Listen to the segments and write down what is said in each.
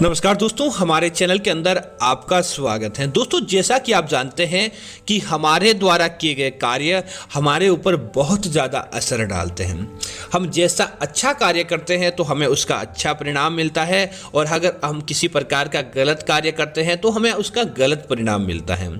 नमस्कार दोस्तों, हमारे चैनल के अंदर आपका स्वागत है। दोस्तों, जैसा कि आप जानते हैं कि हमारे द्वारा किए गए कार्य हमारे ऊपर बहुत ज़्यादा असर डालते हैं। हम जैसा अच्छा कार्य करते हैं तो हमें उसका अच्छा परिणाम मिलता है, और अगर हम किसी प्रकार का गलत कार्य करते हैं तो हमें उसका गलत परिणाम मिलता है।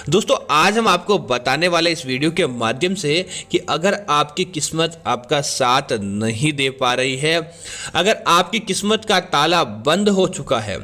दोस्तों, आज हम आपको बताने वाले इस वीडियो के माध्यम से कि अगर आपकी किस्मत आपका साथ नहीं दे पा रही है, अगर आपकी किस्मत का ताला बंद हो चुका है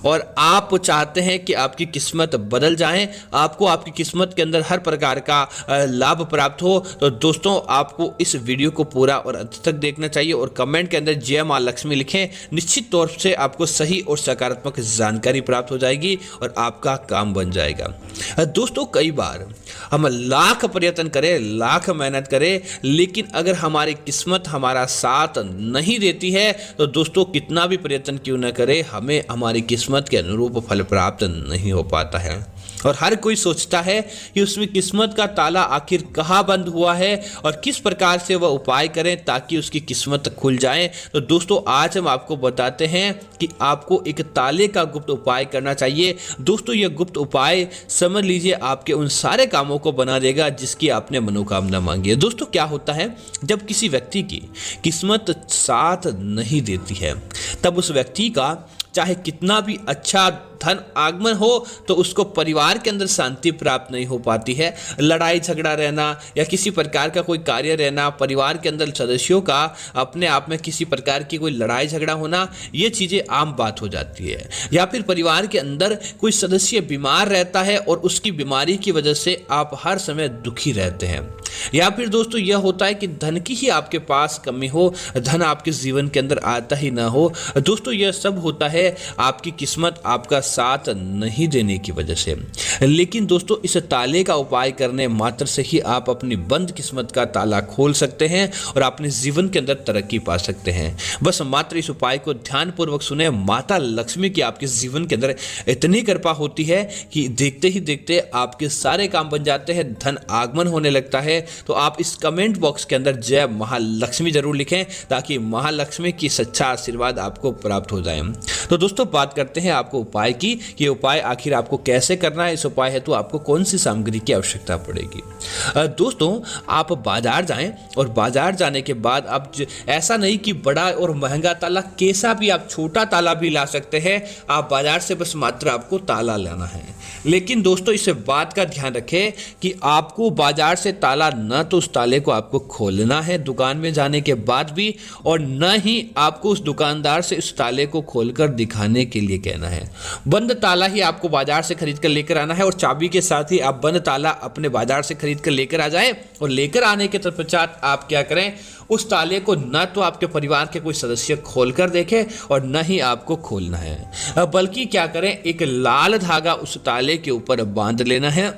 और आप चाहते हैं कि आपकी किस्मत बदल जाए, आपको आपकी किस्मत के अंदर हर प्रकार का लाभ प्राप्त हो, तो दोस्तों आपको इस वीडियो को पूरा और अंत तक देखना चाहिए और कमेंट के अंदर जय मां लक्ष्मी लिखें। निश्चित तौर से आपको सही और सकारात्मक जानकारी प्राप्त हो जाएगी और आपका काम बन जाएगा। दोस्तों, कई बार हम लाख प्रयत्न करें, लाख मेहनत करें, लेकिन अगर हमारी किस्मत हमारा साथ नहीं देती है तो दोस्तों कितना भी प्रयत्न क्यों न करें, हमें हमारी किस्मत के अनुरूप फल प्राप्त नहीं हो पाता है। और हर कोई सोचता है कि उसमें किस्मत का ताला आखिर कहाँ बंद हुआ है और किस प्रकार से वह उपाय करें ताकि उसकी किस्मत खुल जाए। तो दोस्तों, आज हम आपको बताते हैं कि आपको एक ताले का गुप्त उपाय करना चाहिए। दोस्तों, यह गुप्त उपाय समझ लीजिए आपके उन सारे कामों को बना देगा जिसकी आपने मनोकामना मांगी है। दोस्तों, क्या होता है जब किसी व्यक्ति की किस्मत साथ नहीं देती है, तब उस व्यक्ति का चाहे कितना भी अच्छा धन आगमन हो तो उसको परिवार के अंदर शांति प्राप्त नहीं हो पाती है। लड़ाई झगड़ा रहना या किसी प्रकार का कोई कार्य रहना, परिवार के अंदर सदस्यों का अपने आप में किसी प्रकार की कोई लड़ाई झगड़ा होना, ये चीज़ें आम बात हो जाती है। या फिर परिवार के अंदर कोई सदस्य बीमार रहता है और उसकी बीमारी की वजह से आप हर समय दुखी रहते हैं। या फिर दोस्तों, यह होता है कि धन की ही आपके पास कमी हो, धन आपके जीवन के अंदर आता ही ना हो। दोस्तों, यह सब होता है आपकी किस्मत आपका साथ नहीं देने की वजह से। लेकिन दोस्तों, इस ताले का उपाय करने मात्र से ही आप अपनी बंद किस्मत का ताला खोल सकते हैं और अपने जीवन के अंदर तरक्की पा सकते हैं। बस मात्र इस उपाय को ध्यानपूर्वक सुने। माता लक्ष्मी की आपके जीवन के अंदर इतनी कृपा होती है कि देखते ही देखते आपके सारे काम बन जाते हैं, धन आगमन होने लगता है। तो आप इस कमेंट बॉक्स के अंदर जय महालक्ष्मी जरूर लिखें ताकि महालक्ष्मी की सच्चा आशीर्वाद आपको प्राप्त हो जाए। तो दोस्तों, बात करते हैं आपको उपाय की कि उपाय आखिर आपको कैसे करना है। इस उपाय हेतु आपको कौन सी सामग्री की आवश्यकता पड़ेगी। दोस्तों, आप बाजार जाएं और बाजार जाने के बाद आप ऐसा नहीं कि बड़ा और महंगा ताला, कैसा भी आप छोटा ताला भी ला सकते हैं। आप बाजार से बस मात्र आपको ताला लेना है। लेकिन दोस्तों, इस बात का ध्यान रखें कि आपको बाजार से ताला न तो उस ताले को आपको खोलना है दुकान में जाने के बाद भी, और न ही आपको उस दुकानदार से उस ताले को खोलकर दिखाने के लिए कहना है। बंद ताला ही आपको बाजार से खरीद कर लेकर आना है और चाबी के साथ ही आप बंद ताला अपने बाजार से खरीद कर लेकर आ जाएं। और लेकर आने के तत्पश्चात आप क्या करें, उस ताले को न तो आपके परिवार के कोई सदस्य खोलकर देखें और न ही आपको खोलना है, बल्कि क्या करें, एक लाल धागा उस ताले के ऊपर बांध लेना है।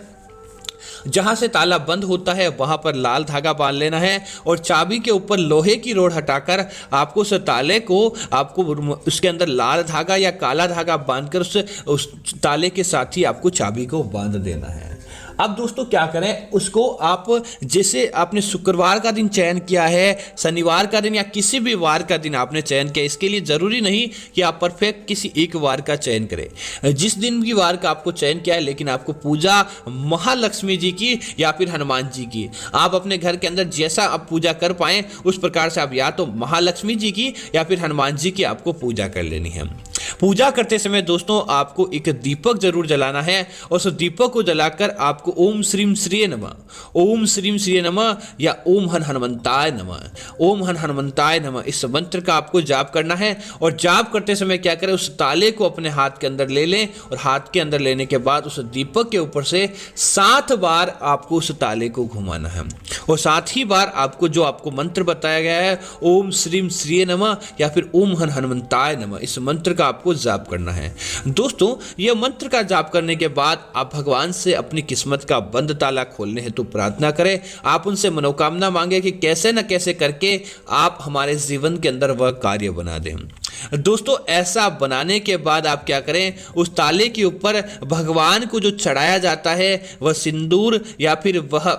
जहां से ताला बंद होता है वहां पर लाल धागा बांध लेना है और चाबी के ऊपर लोहे की रोड हटाकर आपको उस ताले को, आपको उसके अंदर लाल धागा या काला धागा बांधकर उस ताले के साथ ही आपको चाबी को बांध देना है। अब दोस्तों, क्या करें, उसको आप जैसे आपने शुक्रवार का दिन चयन किया है, शनिवार का दिन या किसी भी वार का दिन आपने चयन किया, इसके लिए ज़रूरी नहीं कि आप परफेक्ट किसी एक वार का चयन करें। जिस दिन भी वार का आपको चयन किया है, लेकिन आपको पूजा महालक्ष्मी जी की या फिर हनुमान जी की, आप अपने घर के अंदर जैसा आप पूजा कर पाएँ उस प्रकार से आप या तो महालक्ष्मी जी की या फिर हनुमान जी की आपको पूजा कर लेनी है। पूजा करते समय दोस्तों, आपको एक दीपक जरूर जलाना है और उस दीपक को जलाकर आपको ओम श्रीम श्रीय नमः, ओम श्रीम श्रीय नमः या ओम हन हनुमंताय नमः, ओम हन हनुमंताय नमः, इस मंत्र का आपको जाप करना है। और जाप करते समय क्या करें, उस ताले को अपने हाथ के अंदर ले लें और हाथ के अंदर लेने के बाद उस दीपक के ऊपर से 7 बार आपको उस ताले को घुमाना है और 7 ही बार आपको जो आपको मंत्र बताया गया है, ओम श्रीम श्रीय नमः या फिर ओम हन हनुमंताय नमः, इस मंत्र का आपको जाप करना है। दोस्तों, यह मंत्र का जाप करने के बाद आप भगवान से अपनी किस्मत का बंद ताला खोलने हेतु प्रार्थना करें। आप उनसे मनोकामना मांगे कि कैसे न कैसे करके आप हमारे जीवन के अंदर वह कार्य बना दें। दोस्तों, ऐसा बनाने के बाद आप क्या करें, उस ताले के ऊपर भगवान को जो चढ़ाया जाता है वह सिंदूर या फिर वह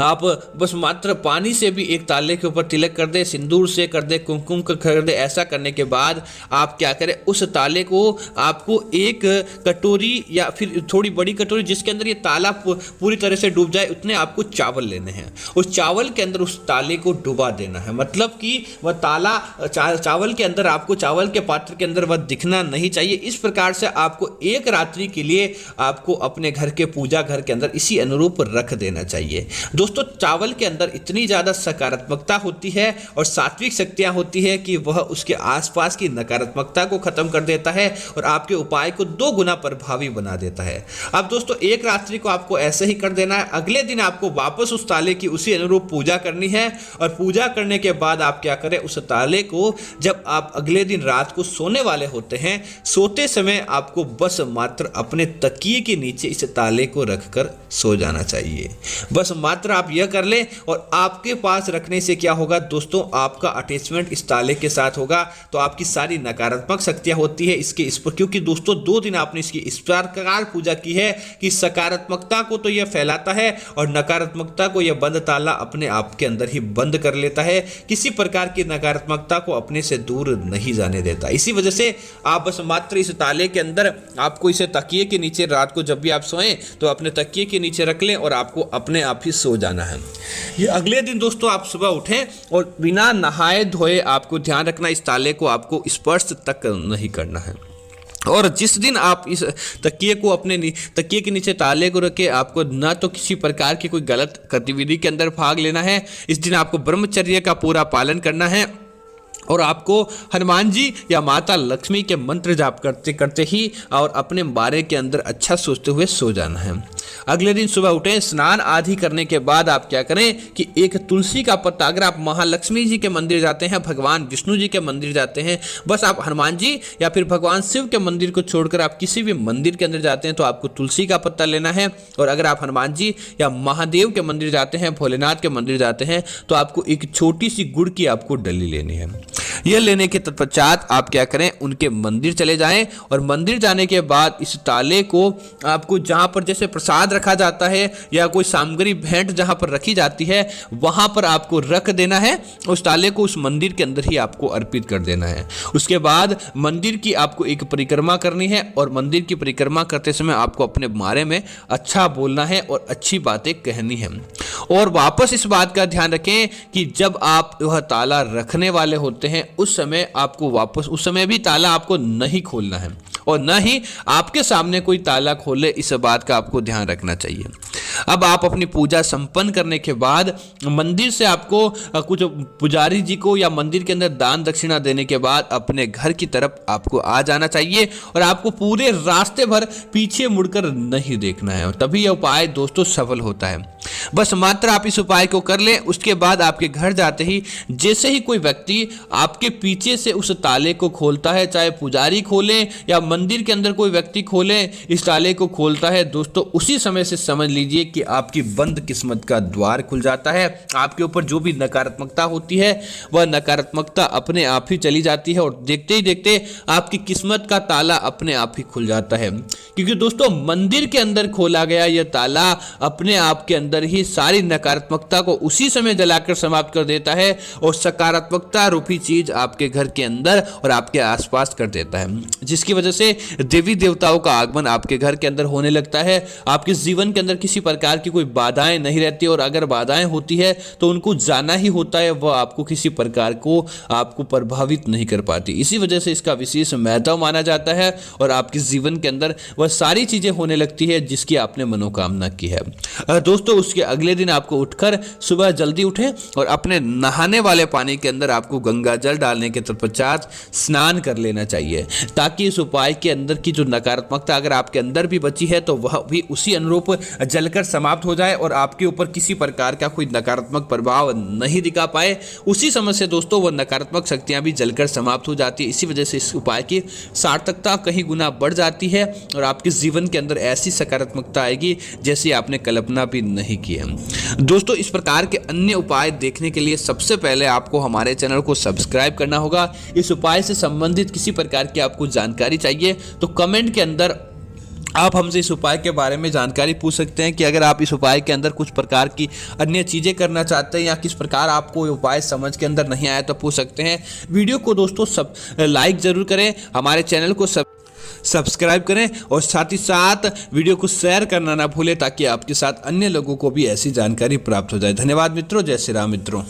आप बस मात्र पानी से भी एक ताले के ऊपर तिलक कर दे, सिंदूर से कर दे, कुमकुम कर दे। ऐसा करने के बाद आप क्या करें, उस ताले को आपको एक कटोरी या फिर थोड़ी बड़ी कटोरी जिसके अंदर ये ताला पूरी तरह से डूब जाए, उतने आपको चावल लेने हैं। उस चावल के अंदर उस ताले को डुबा देना है, मतलब कि वह ताला चावल के अंदर, आपको चावल के पात्र के अंदर वह दिखना नहीं चाहिए। इस प्रकार से आपको एक रात्रि के लिए आपको अपने घर के पूजा घर के अंदर इसी अनुरूप रख देना चाहिए। दोस्तों, चावल के अंदर इतनी ज़्यादा सकारात्मकता होती है और सात्विक शक्तियाँ होती है कि वह उसके आसपास की नकारात्मकता को खत्म कर देता है और आपके उपाय को 2 गुना प्रभावी बना देता है। अब दोस्तों, एक रात्रि को आपको ऐसे ही कर देना है। अगले दिन आपको वापस उस ताले की उसी अनुरूप पूजा करनी है और पूजा करने के बाद आप क्या करें, उस ताले को जब आप अगले दिन रात को सोने वाले होते हैं, सोते समय आपको बस मात्र अपने तकिए के नीचे इस ताले को रखकर सो जाना चाहिए। बस मात्र आप यह कर लें और आपके पास रखने से क्या होगा दोस्तों, आपका अटैचमेंट इस ताले के साथ होगा तो आपकी सारी नकारात्मक शक्तियां होती है इसके इस पर, क्योंकि दोस्तों 2 दिन आपने इसकी इस प्रकार पूजा की है कि सकारात्मकता को तो यह फैलाता है और नकारात्मकता को यह बंद ताला अपने आप के अंदर ही बंद कर लेता है, किसी प्रकार की नकारात्मकता को अपने से दूर नहीं जाने देता। इसी वजह से आप बस मात्र इस ताले के अंदर आपको इसे तकिए के नीचे, रात को जब भी आप सोएं तो अपने तकिए के नीचे रख लें और आपको अपने आप ही सो जाना है। ये अगले दिन दोस्तों आप सुबह उठें और बिना नहाए धोए आपको ध्यान रखना, इस ताले को आपको स्पर्श तक नहीं करना है। और जिस दिन आप इस तकिए को अपने तकिए के नीचे ताले को रखे, आपको ना तो किसी प्रकार की कोई गलत गतिविधि के अंदर भाग लेना है। इस दिन आपको ब्रह्मचर्य का पूरा पालन करना है और आपको हनुमान जी या माता लक्ष्मी के मंत्र जाप करते करते ही और अपने बारे के अंदर अच्छा सोचते हुए सो जाना है। अगले दिन सुबह उठें, स्नान आदि करने के बाद आप क्या करें कि एक तुलसी का पत्ता, अगर आप महालक्ष्मी जी के मंदिर जाते हैं, भगवान विष्णु जी के मंदिर जाते हैं, बस आप हनुमान जी या फिर भगवान शिव के मंदिर को छोड़कर आप किसी भी मंदिर के अंदर जाते हैं तो आपको तुलसी का पत्ता लेना है। और अगर आप हनुमान जी या महादेव के मंदिर जाते हैं, भोलेनाथ के मंदिर जाते हैं तो आपको एक छोटी सी गुड़ की आपको डली लेनी है। यह लेने के तत्पश्चात आप क्या करें, उनके मंदिर चले जाएं और मंदिर जाने के बाद इस ताले को आपको जहां पर जैसे प्रसाद रखा जाता है या कोई सामग्री भेंट जहां पर रखी जाती है वहां पर आपको रख देना है। उस ताले को उस मंदिर के अंदर ही आपको अर्पित कर देना है। उसके बाद मंदिर की आपको एक परिक्रमा करनी है और मंदिर की परिक्रमा करते समय आपको अपने बारे में अच्छा बोलना है और अच्छी बातें कहनी है। और वापस इस बात का ध्यान रखें कि जब आप वह ताला रखने वाले होते हैं उस समय आपको वापस उस समय भी ताला आपको नहीं खोलना है और न ही आपके सामने कोई ताला खोले, इस बात का आपको ध्यान रखना चाहिए। अब आप अपनी पूजा संपन्न करने के बाद मंदिर से आपको कुछ पुजारी जी को या मंदिर के अंदर दान दक्षिणा देने के बाद अपने घर की तरफ आपको आ जाना चाहिए और आपको पूरे रास्ते भर पीछे मुड़कर नहीं देखना है, तभी यह उपाय दोस्तों सफल होता है। बस मात्र आप इस उपाय को कर लें। उसके बाद आपके घर जाते ही जैसे ही कोई व्यक्ति आपके पीछे से उस ताले को खोलता है, चाहे पुजारी खोले या मंदिर के अंदर कोई व्यक्ति खोले, इस ताले को खोलता है दोस्तों, उसी समय से समझ लीजिए कि आपकी बंद किस्मत का द्वार खुल जाता है। आपके ऊपर जो भी नकारात्मकता होती है वह नकारात्मकता अपने आप ही चली जाती है और देखते ही देखते आपकी किस्मत का ताला अपने आप ही खुल जाता है। क्योंकि दोस्तों मंदिर के अंदर खोला गया यह ताला अपने आप के अंदर ही सारी नकारात्मकता को उसी समय जलाकर समाप्त कर देता है और सकारात्मकता रूपी चीज आपके घर के अंदर और आपके आसपास कर देता है, जिसकी वजह से देवी देवताओं का आगमन आपके घर के अंदर होने लगता है। आपके जीवन के अंदर किसी प्रकार की कोई बाधाएं नहीं रहती और अगर बाधाएं होती है तो उनको जाना ही होता है, वह आपको किसी प्रकार को आपको प्रभावित नहीं कर पाती। इसी वजह से इसका विशेष महत्व माना जाता है और आपके जीवन के अंदर वह सारी चीजें होने लगती है जिसकी आपने मनोकामना की है। दोस्तों उसके अगले दिन आपको उठकर सुबह जल्दी उठें और अपने नहाने वाले पानी के अंदर आपको गंगा जल डालने के तत्पश्चात स्नान कर लेना चाहिए, ताकि इस उपाय के अंदर की जो नकारात्मकता अगर आपके अंदर भी बची है तो वह भी उसी अनुरूप जलकर समाप्त हो जाए और आपके ऊपर किसी प्रकार का कोई नकारात्मक प्रभाव नहीं दिखा पाए। उसी समय से दोस्तों वह नकारात्मक शक्तियां भी जलकर समाप्त हो जाती है। इसी वजह से इस उपाय की सार्थकता कहीं गुना बढ़ जाती है और आपके जीवन के अंदर ऐसी सकारात्मकता आएगी जैसी आपने कल्पना भी नहीं की है। दोस्तों इस प्रकार के अन्य उपाय देखने के लिए सबसे पहले आपको हमारे चैनल को सब्सक्राइब करना होगा। इस उपाय से संबंधित किसी प्रकार की आपको जानकारी चाहिए तो कमेंट के अंदर आप हमसे इस उपाय के बारे में जानकारी पूछ सकते हैं कि अगर आप इस उपाय के अंदर कुछ प्रकार की अन्य चीज़ें करना चाहते हैं या किस प्रकार आपको उपाय समझ के अंदर नहीं आया तो पूछ सकते हैं। वीडियो को दोस्तों सब लाइक ज़रूर करें, हमारे चैनल को सब्सक्राइब करें और साथ ही साथ वीडियो को शेयर करना ना भूलें ताकि आपके साथ अन्य लोगों को भी ऐसी जानकारी प्राप्त हो जाए। धन्यवाद मित्रों, जय श्री राम मित्रों।